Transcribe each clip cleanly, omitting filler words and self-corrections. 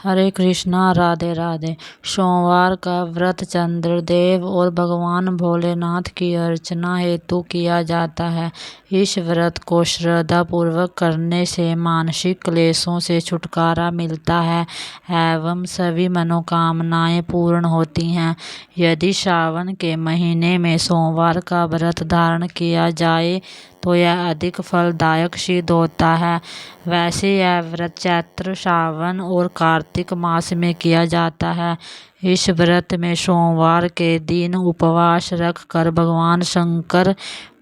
हरे कृष्णा, राधे राधे। सोमवार का व्रत चंद्रदेव और भगवान भोलेनाथ की अर्चना हेतु किया जाता है। इस व्रत को श्रद्धा पूर्वक करने से मानसिक क्लेशों से छुटकारा मिलता है एवं सभी मनोकामनाएं पूर्ण होती हैं। यदि सावन के महीने में सोमवार का व्रत धारण किया जाए तो यह अधिक फलदायक सिद्ध होता है। वैसे यह व्रत चैत्र, सावन और कार्तिक मास में किया जाता है। इस व्रत में सोमवार के दिन उपवास रखकर भगवान शंकर,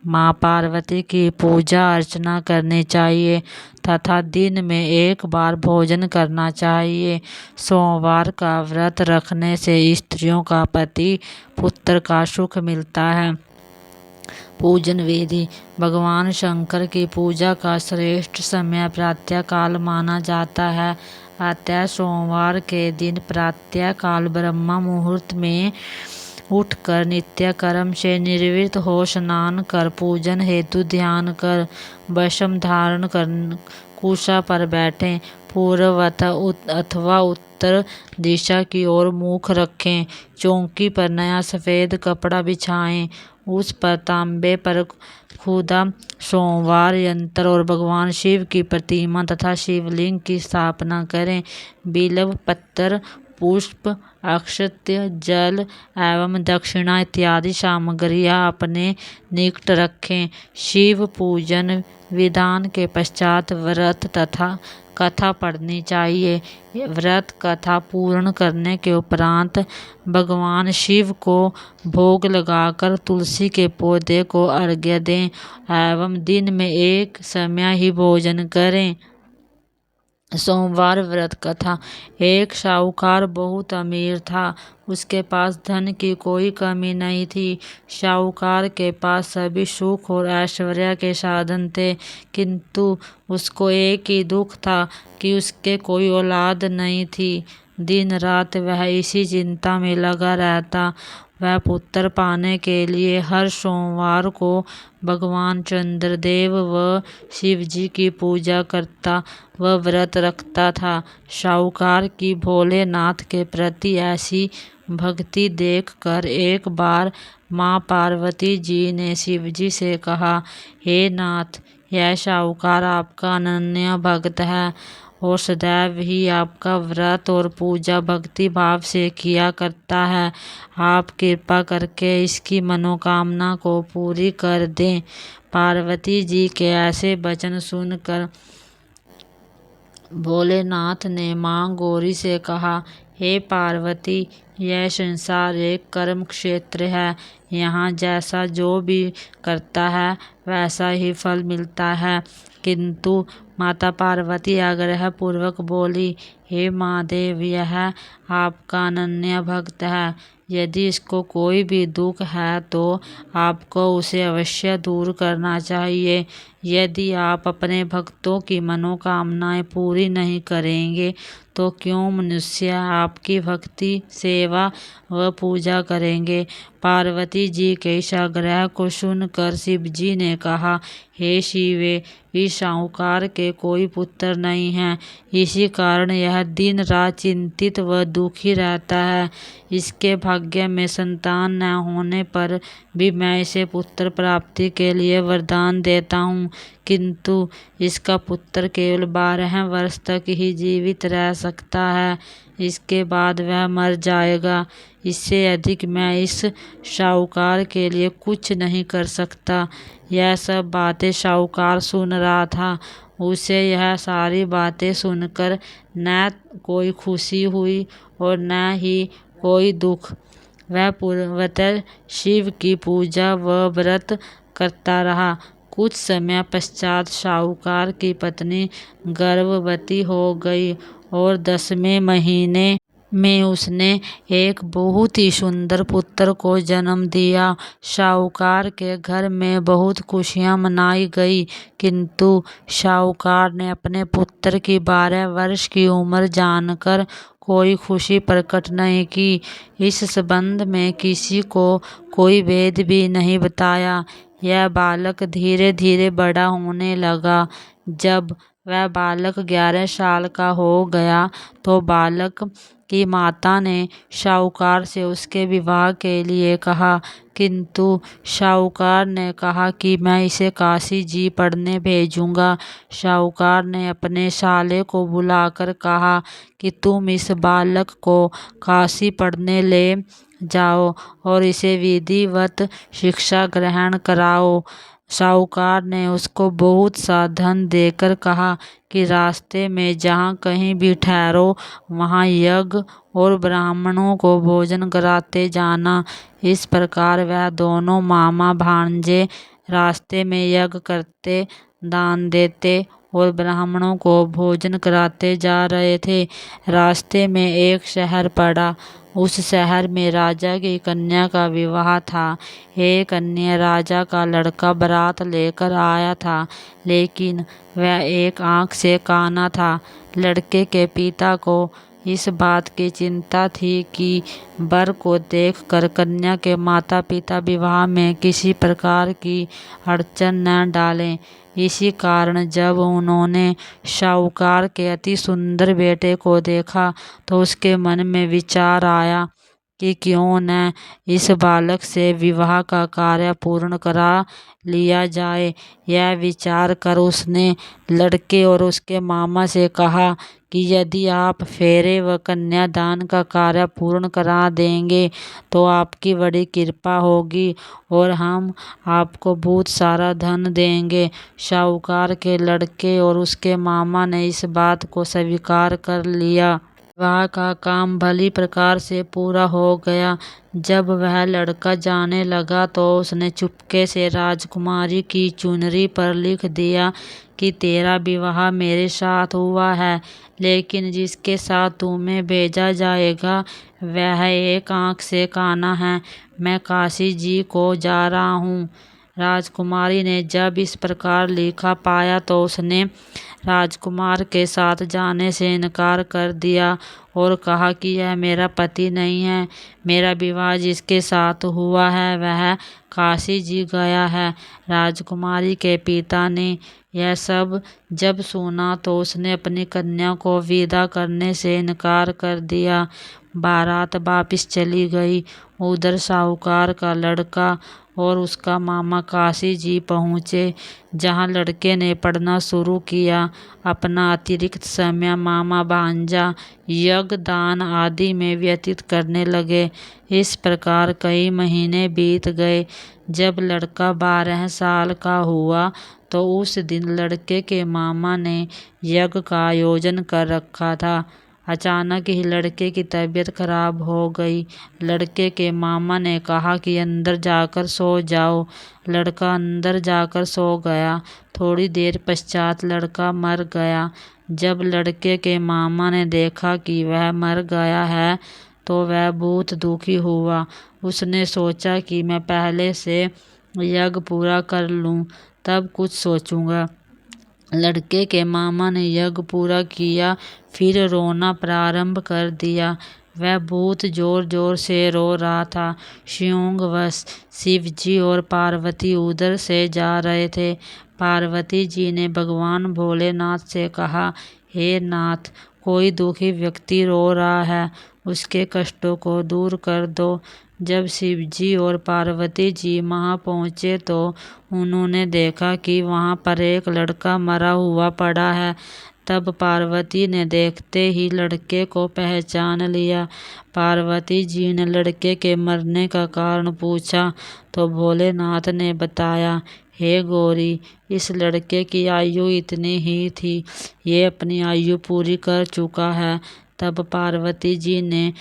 माँ पार्वती की पूजा अर्चना करनी चाहिए तथा दिन में एक बार भोजन करना चाहिए। सोमवार का व्रत रखने से स्त्रियों का पति पुत्र का सुख मिलता है। पूजन विधि। भगवान शंकर की पूजा का श्रेष्ठ समय प्रातः काल माना जाता है। अतः सोमवार के दिन प्रातः काल ब्रह्म मुहूर्त में उठकर नित्य कर्म से निवृत्त हो स्नान कर पूजन हेतु ध्यान कर भस्म धारण कर कुशा पर बैठें। पूर्व अथवा उत्तर दिशा की ओर मुख रखें। चौकी पर नया सफ़ेद कपड़ा बिछाएं। उस पर तांबे पर खुदा सोमवार यंत्र और भगवान शिव की प्रतिमा तथा शिवलिंग की स्थापना करें। बिल्व पत्र, पुष्प, अक्षत्य, जल एवं दक्षिणा इत्यादि सामग्रियां अपने निकट रखें। शिव पूजन विधान के पश्चात व्रत तथा कथा पढ़नी चाहिए। व्रत कथा पूर्ण करने के उपरांत भगवान शिव को भोग लगाकर तुलसी के पौधे को अर्घ्य दें एवं दिन में एक समय ही भोजन करें। सोमवार व्रत कथा। एक साहूकार बहुत अमीर था। उसके पास धन की कोई कमी नहीं थी। साहूकार के पास सभी सुख और ऐश्वर्य के साधन थे, किंतु उसको एक ही दुख था कि उसके कोई औलाद नहीं थी। दिन रात वह इसी चिंता में लगा रहता। वह पुत्र पाने के लिए हर सोमवार को भगवान चंद्रदेव व शिवजी की पूजा करता व व्रत रखता था। साहूकार की भोलेनाथ के प्रति ऐसी भक्ति देखकर एक बार माँ पार्वती जी ने शिवजी से कहा, हे नाथ, यह साहूकार आपका अनन्य भक्त है और सदैव ही आपका व्रत और पूजा भक्ति भाव से किया करता है। आप कृपा करके इसकी मनोकामना को पूरी कर दें। पार्वती जी के ऐसे वचन सुनकर भोलेनाथ ने माँ गौरी से कहा, हे पार्वती, यह संसार एक कर्म क्षेत्र है। यहाँ जैसा जो भी करता है वैसा ही फल मिलता है। किंतु माता पार्वती आग्रह पूर्वक बोली, हे महादेव, यह आपका अनन्य भक्त है। यदि इसको कोई भी दुख है तो आपको उसे अवश्य दूर करना चाहिए। यदि आप अपने भक्तों की मनोकामनाएं पूरी नहीं करेंगे तो क्यों मनुष्य आपकी भक्ति, सेवा व पूजा करेंगे। पार्वती जी के इस आग्रह को सुनकर शिवजी ने कहा, हे शिवे, इस साहूकार के कोई पुत्र नहीं है, इसी कारण यह दिन रात चिंतित व दुखी रहता है। इसके भाग्य में संतान न होने पर भी मैं इसे पुत्र प्राप्ति के लिए वरदान देता हूँ, किंतु इसका पुत्र केवल 12 वर्ष तक ही जीवित रह सकता है। इसके बाद वह मर जाएगा। इससे अधिक मैं इस साहूकार के लिए कुछ नहीं कर सकता। यह सब बातें साहूकार सुन रहा था। उसे यह सारी बातें सुनकर न कोई खुशी हुई और न ही कोई दुख। वह पूर्वतः शिव की पूजा व व्रत करता रहा। कुछ समय पश्चात साहूकार की पत्नी गर्भवती हो गई और 10वें महीने में उसने एक बहुत ही सुंदर पुत्र को जन्म दिया। साहूकार के घर में बहुत खुशियां मनाई गई, किंतु साहूकार ने अपने पुत्र की 12 वर्ष की उम्र जानकर कोई खुशी प्रकट नहीं की। इस संबंध में किसी को कोई भेद भी नहीं बताया। यह बालक धीरे धीरे बड़ा होने लगा। जब वह बालक 11 साल का हो गया तो बालक की माता ने शाहूकार से उसके विवाह के लिए कहा, किंतु शाहूकार ने कहा कि मैं इसे काशी जी पढ़ने भेजूंगा। शाहूकार ने अपने साले को बुलाकर कहा कि तुम इस बालक को काशी पढ़ने ले जाओ और इसे विधिवत शिक्षा ग्रहण कराओ। शाहूकार ने उसको बहुत सा धन देकर कहा कि रास्ते में जहाँ कहीं भी ठहरो वहाँ यज्ञ और ब्राह्मणों को भोजन कराते जाना। इस प्रकार वह दोनों मामा भांजे रास्ते में यज्ञ करते, दान देते और ब्राह्मणों को भोजन कराते जा रहे थे। रास्ते में एक शहर पड़ा। उस शहर में राजा की कन्या का विवाह था। एक अन्य राजा का लड़का बारात लेकर आया था, लेकिन वह एक आंख से काना था। लड़के के पिता को इस बात की चिंता थी कि वर को देखकर कन्या के माता पिता विवाह में किसी प्रकार की अड़चन न डालें। इसी कारण जब उन्होंने शाहूकार के अति सुंदर बेटे को देखा तो उसके मन में विचार आया कि क्यों न इस बालक से विवाह का कार्य पूर्ण करा लिया जाए। यह विचार कर उसने लड़के और उसके मामा से कहा कि यदि आप फेरे व कन्यादान का कार्य पूर्ण करा देंगे तो आपकी बड़ी कृपा होगी और हम आपको बहुत सारा धन देंगे। शाहूकार के लड़के और उसके मामा ने इस बात को स्वीकार कर लिया। विवाह का काम भली प्रकार से पूरा हो गया। जब वह लड़का जाने लगा तो उसने चुपके से राजकुमारी की चुनरी पर लिख दिया कि तेरा विवाह मेरे साथ हुआ है, लेकिन जिसके साथ तुम्हें भेजा जाएगा वह एक आंख से काना है। मैं काशी जी को जा रहा हूँ। राजकुमारी ने जब इस प्रकार लिखा पाया तो उसने राजकुमार के साथ जाने से इनकार कर दिया और कहा कि यह मेरा पति नहीं है। मेरा विवाह जिसके साथ हुआ है वह काशी जी गया है। राजकुमारी के पिता ने यह सब जब सुना तो उसने अपनी कन्या को विदा करने से इनकार कर दिया। बारात वापस चली गई। उधर साहूकार का लड़का और उसका मामा काशी जी पहुँचे, जहाँ लड़के ने पढ़ना शुरू किया। अपना अतिरिक्त समय मामा भांजा यज्ञ दान आदि में व्यतीत करने लगे। इस प्रकार कई महीने बीत गए। जब लड़का 12 साल का हुआ तो उस दिन लड़के के मामा ने यज्ञ का आयोजन कर रखा था। अचानक ही लड़के की तबीयत खराब हो गई। लड़के के मामा ने कहा कि अंदर जाकर सो जाओ। लड़का अंदर जाकर सो गया। थोड़ी देर पश्चात लड़का मर गया। जब लड़के के मामा ने देखा कि वह मर गया है तो वह बहुत दुखी हुआ। उसने सोचा कि मैं पहले से यज्ञ पूरा कर लूं, तब कुछ सोचूंगा। लड़के के मामा ने यज्ञ पूरा किया, फिर रोना प्रारंभ कर दिया। वह बहुत जोर जोर से रो रहा था। संयोगवश शिवजी और पार्वती उधर से जा रहे थे। पार्वती जी ने भगवान भोलेनाथ से कहा, हे नाथ, कोई दुखी व्यक्ति रो रहा है, उसके कष्टों को दूर कर दो। जब शिवजी और पार्वती जी वहाँ पहुँचे तो उन्होंने देखा कि वहाँ पर एक लड़का मरा हुआ पड़ा है। तब पार्वती ने देखते ही लड़के को पहचान लिया। पार्वती जी ने लड़के के मरने का कारण पूछा तो भोलेनाथ ने बताया, हे गौरी, इस लड़के की आयु इतनी ही थी, ये अपनी आयु पूरी कर चुका है। तब पार्वती जी ने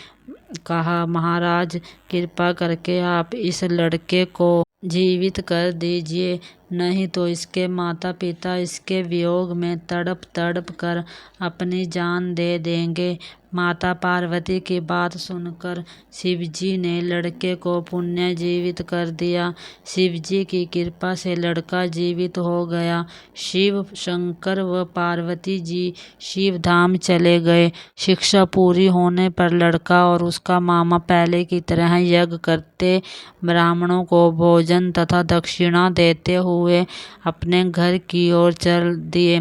कहा, महाराज, कृपा करके आप इस लड़के को जीवित कर दीजिए, नहीं तो इसके माता पिता इसके वियोग में तड़प तड़प कर अपनी जान दे देंगे। माता पार्वती की बात सुनकर शिवजी ने लड़के को पुनः जीवित कर दिया। शिवजी की कृपा से लड़का जीवित हो गया। शिव शंकर व पार्वती जी शिव धाम चले गए। शिक्षा पूरी होने पर लड़का और उसका मामा पहले की तरह यज्ञ करते, ब्राह्मणों को भोजन तथा दक्षिणा देते हुए अपने घर की ओर चल दिए।